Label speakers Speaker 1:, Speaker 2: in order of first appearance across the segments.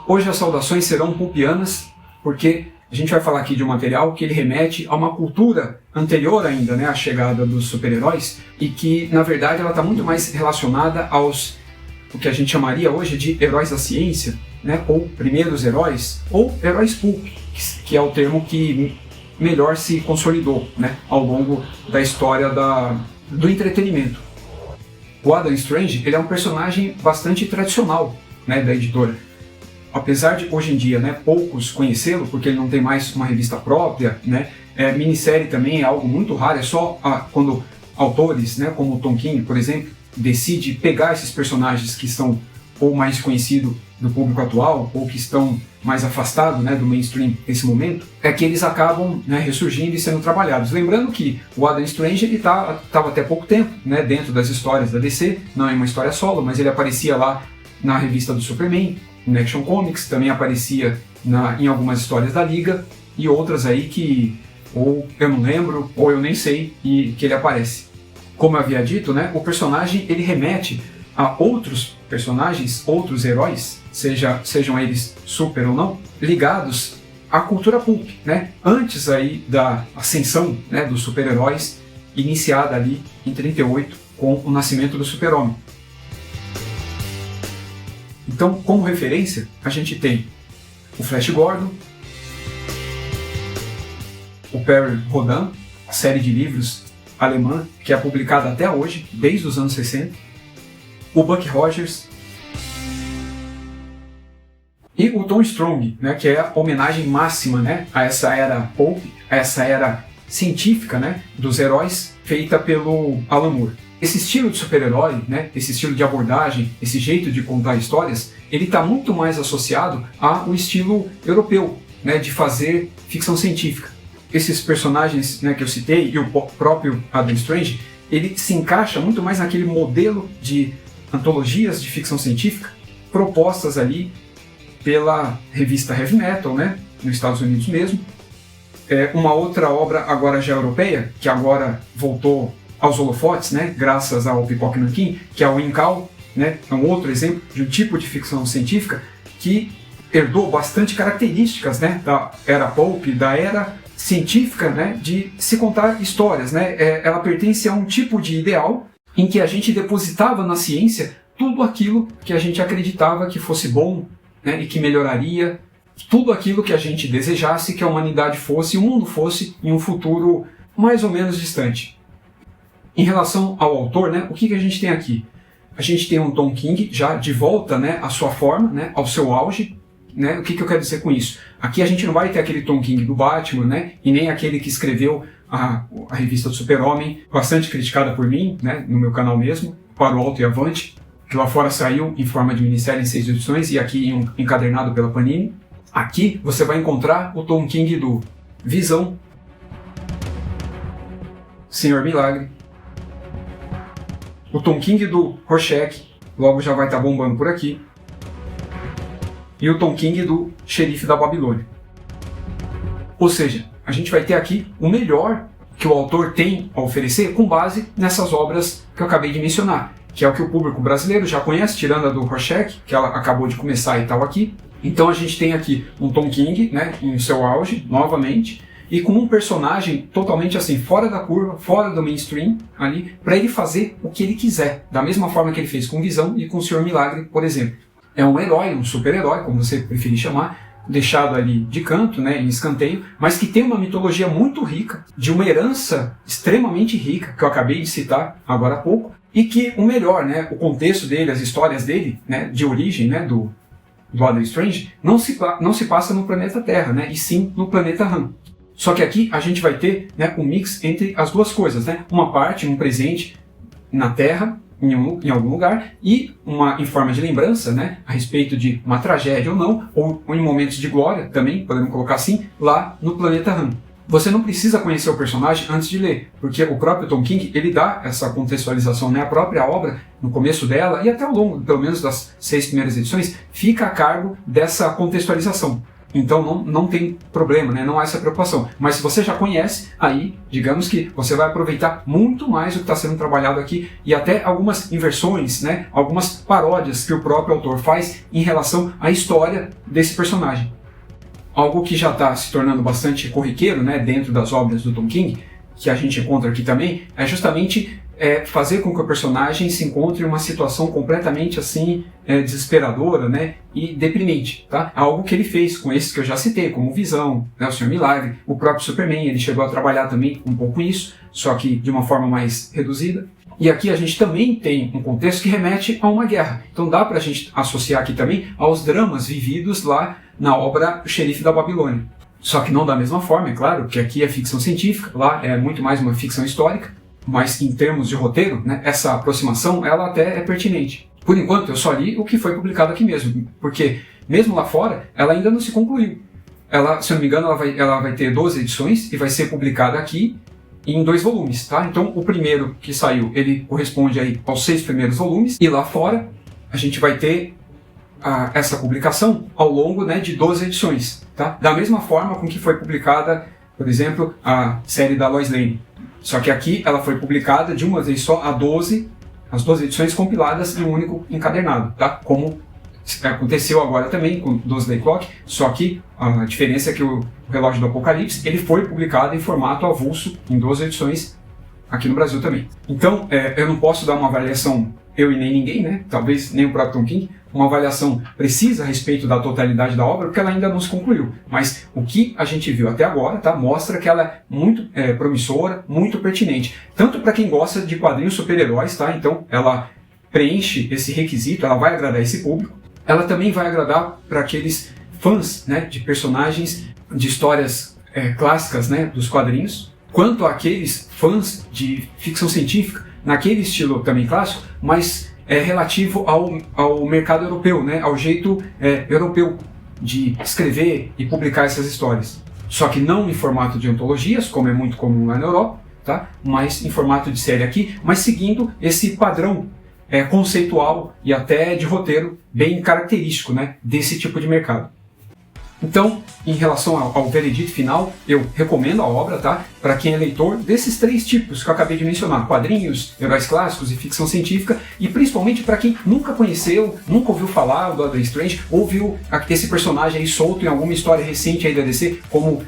Speaker 1: Hoje as saudações serão pulpianas, porque a gente vai falar aqui de um material que ele remete a uma cultura anterior ainda, né, à chegada dos super-heróis, e que, na verdade, ela está muito mais relacionada aos, o que a gente chamaria hoje de heróis da ciência, né, ou primeiros heróis, ou heróis pulp, que é o termo que melhor se consolidou, né, ao longo da história do entretenimento. O Adam Strange, ele é um personagem bastante tradicional, né, da editora. Apesar de hoje em dia, né, poucos conhecê-lo, porque ele não tem mais uma revista própria, né, minissérie também é algo muito raro, é só quando autores, né, como o Tom King, por exemplo, decide pegar esses personagens que são ou mais conhecidos do público atual, ou que estão mais afastados, né, do mainstream nesse momento, é que eles acabam, né, ressurgindo e sendo trabalhados. Lembrando que o Adam Strange estava até pouco tempo, né, dentro das histórias da DC, não é uma história solo, mas ele aparecia lá na revista do Superman, no Action Comics, também aparecia em algumas histórias da Liga, e outras aí que ou eu não lembro, ou eu nem sei, e que ele aparece. Como eu havia dito, né, o personagem ele remete a outros personagens, outros heróis, sejam eles super ou não, ligados à cultura pulp, né, antes aí da ascensão, né, dos super-heróis, iniciada ali em 38 com o nascimento do Super-Homem. Então, como referência, a gente tem o Flash Gordon, o Perry Rhodan, a série de livros alemã que é publicada até hoje, desde os anos 60, o Buck Rogers e o Tom Strong, né, que é a homenagem máxima, né, a essa era pulp, a essa era científica, né, dos heróis, feita pelo Alan Moore. Esse estilo de super-herói, né, esse estilo de abordagem, esse jeito de contar histórias, ele está muito mais associado ao estilo europeu, né, de fazer ficção científica. Esses personagens, né, que eu citei e o próprio Adam Strange, ele se encaixa muito mais naquele modelo de antologias de ficção científica propostas ali pela revista Heavy Metal, né, nos Estados Unidos mesmo. Uma outra obra agora já europeia, que agora voltou aos holofotes, né, graças ao Pipoque Nankin, que é o Incal, né, é um outro exemplo de um tipo de ficção científica que herdou bastante características, né, da era pulp, da era científica, né, de se contar histórias, né. Ela pertence a um tipo de ideal em que a gente depositava na ciência tudo aquilo que a gente acreditava que fosse bom, né, e que melhoraria, tudo aquilo que a gente desejasse que a humanidade fosse, o mundo fosse em um futuro mais ou menos distante. Em relação ao autor, né, o que a gente tem aqui? A gente tem um Tom King já de volta, né, à sua forma, né, ao seu auge. Né, o que eu quero dizer com isso? Aqui a gente não vai ter aquele Tom King do Batman, né, e nem aquele que escreveu a revista do Super-Homem, bastante criticada por mim, né, no meu canal mesmo, Para o Alto e Avante, que lá fora saiu em forma de minissérie em 6 edições e aqui encadernado pela Panini. Aqui você vai encontrar o Tom King do Visão, Senhor Milagre, o Tom King do Rorschach, logo já vai estar bombando por aqui, e o Tom King do Xerife da Babilônia. Ou seja, a gente vai ter aqui o melhor que o autor tem a oferecer com base nessas obras que eu acabei de mencionar, que é o que o público brasileiro já conhece, tirando a do Rorschach, que ela acabou de começar e tal aqui. Então a gente tem aqui um Tom King, né, em seu auge, novamente, e com um personagem totalmente assim, fora da curva, fora do mainstream, ali, para ele fazer o que ele quiser, da mesma forma que ele fez com Visão e com o Senhor Milagre, por exemplo. É um herói, um super-herói, como você preferir chamar, deixado ali de canto, né, em escanteio, mas que tem uma mitologia muito rica, de uma herança extremamente rica, que eu acabei de citar agora há pouco, e que o melhor, né, o contexto dele, as histórias dele, né, de origem, né, do Adam Strange, não se passa no planeta Terra, né, e sim no planeta Han. Só que aqui a gente vai ter, né, um mix entre as duas coisas, né, uma parte, um presente na Terra, em algum lugar, e uma em forma de lembrança, né, a respeito de uma tragédia ou não, ou em momentos de glória também, podemos colocar assim, lá no planeta Han. Você não precisa conhecer o personagem antes de ler, porque o próprio Tom King, ele dá essa contextualização, né, a própria obra, no começo dela, e até ao longo, pelo menos das 6 primeiras edições, fica a cargo dessa contextualização. Então não tem problema, né? Não há essa preocupação. Mas se você já conhece, aí digamos que você vai aproveitar muito mais o que está sendo trabalhado aqui e até algumas inversões, né? Algumas paródias que o próprio autor faz em relação à história desse personagem. Algo que já está se tornando bastante corriqueiro, né? Dentro das obras do Tom King, que a gente encontra aqui também, é justamente fazer com que o personagem se encontre em uma situação completamente assim desesperadora, né, e deprimente, tá? Algo que ele fez com esses que eu já citei, como Visão, né, o Senhor Milagre, o próprio Superman, ele chegou a trabalhar também um pouco isso, só que de uma forma mais reduzida. E aqui a gente também tem um contexto que remete a uma guerra. Então dá pra gente associar aqui também aos dramas vividos lá na obra O Xerife da Babilônia. Só que não da mesma forma, é claro, que aqui é ficção científica, lá é muito mais uma ficção histórica. Mas em termos de roteiro, né, essa aproximação ela até é pertinente. Por enquanto eu só li o que foi publicado aqui mesmo, porque mesmo lá fora ela ainda não se concluiu. Ela, se eu não me engano, ela vai ter 12 edições e vai ser publicada aqui em 2 volumes, tá? Então o primeiro que saiu, ele corresponde aí aos 6 primeiros volumes, e lá fora a gente vai ter essa publicação ao longo, né, de 12 edições, tá? Da mesma forma com que foi publicada, por exemplo, a série da Lois Lane. Só que aqui ela foi publicada de uma vez só, as 12 edições compiladas em um único encadernado, tá? Como aconteceu agora também com Doomsday Clock, só que a diferença é que o Relógio do Apocalipse ele foi publicado em formato avulso, em 12 edições, aqui no Brasil também. Então, eu não posso dar uma avaliação, eu e nem ninguém, né? Talvez nem o próprio Tom King, uma avaliação precisa a respeito da totalidade da obra, porque ela ainda não se concluiu. Mas o que a gente viu até agora, tá, mostra que ela é muito promissora, muito pertinente. Tanto para quem gosta de quadrinhos super-heróis, tá? Então ela preenche esse requisito, ela vai agradar esse público. Ela também vai agradar para aqueles fãs, né, de personagens, de histórias clássicas, né, dos quadrinhos, quanto àqueles fãs de ficção científica, naquele estilo também clássico, mas relativo ao mercado europeu, né? Ao jeito europeu de escrever e publicar essas histórias. Só que não em formato de antologias, como é muito comum lá na Europa, tá? Mas em formato de série aqui, mas seguindo esse padrão conceitual e até de roteiro bem característico, né, desse tipo de mercado. Então, em relação ao veredito final, eu recomendo a obra, tá? Para quem é leitor desses 3 tipos que eu acabei de mencionar: quadrinhos, heróis clássicos e ficção científica, e principalmente para quem nunca conheceu, nunca ouviu falar do Adam Strange, ou viu esse personagem aí solto em alguma história recente aí da DC, como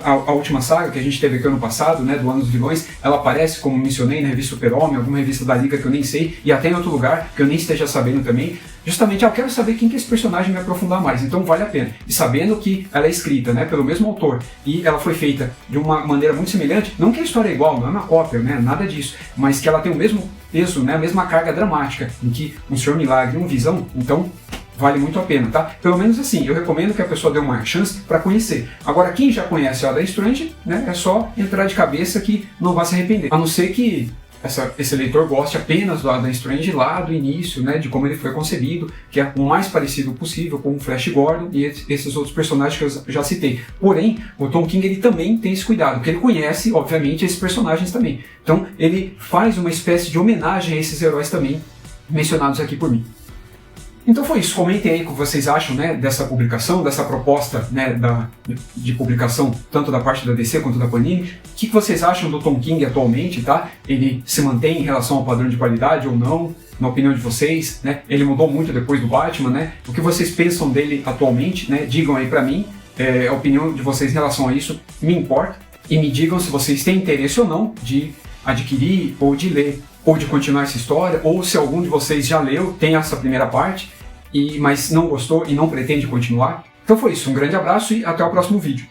Speaker 1: a última saga que a gente teve aqui ano passado, né, do Ano dos Vilões. Ela aparece, como mencionei, na revista Super-Homem, alguma revista da Liga que eu nem sei, e até em outro lugar que eu nem esteja sabendo também. Justamente, eu quero saber quem que é esse personagem, me aprofundar mais, então vale a pena. E sabendo que ela é escrita, né, pelo mesmo autor, e ela foi feita de uma maneira muito semelhante, não que a história é igual, não é uma cópia, né, nada disso, mas que ela tem o mesmo peso, né, a mesma carga dramática, em que um Senhor Milagre e um Visão, então vale muito a pena, tá? Pelo menos assim, eu recomendo que a pessoa dê uma chance para conhecer. Agora, quem já conhece o Adam Strange, né, é só entrar de cabeça que não vai se arrepender. A não ser que esse leitor goste apenas do Adam Strange lá do início, né, de como ele foi concebido, que é o mais parecido possível com o Flash Gordon e esses outros personagens que eu já citei. Porém, o Tom King ele também tem esse cuidado, porque ele conhece, obviamente, esses personagens também. Então, ele faz uma espécie de homenagem a esses heróis também mencionados aqui por mim. Então foi isso, comentem aí o que vocês acham, né, dessa publicação, dessa proposta, né, de publicação tanto da parte da DC quanto da Panini. O que vocês acham do Tom King atualmente, tá? Ele se mantém em relação ao padrão de qualidade ou não, na opinião de vocês, né? Ele mudou muito depois do Batman, né? O que vocês pensam dele atualmente, né? Digam aí pra mim, a opinião de vocês em relação a isso me importa. E me digam se vocês têm interesse ou não de adquirir ou de ler, ou de continuar essa história, ou se algum de vocês já leu, tem essa primeira parte, mas não gostou e não pretende continuar. Então foi isso, um grande abraço e até o próximo vídeo.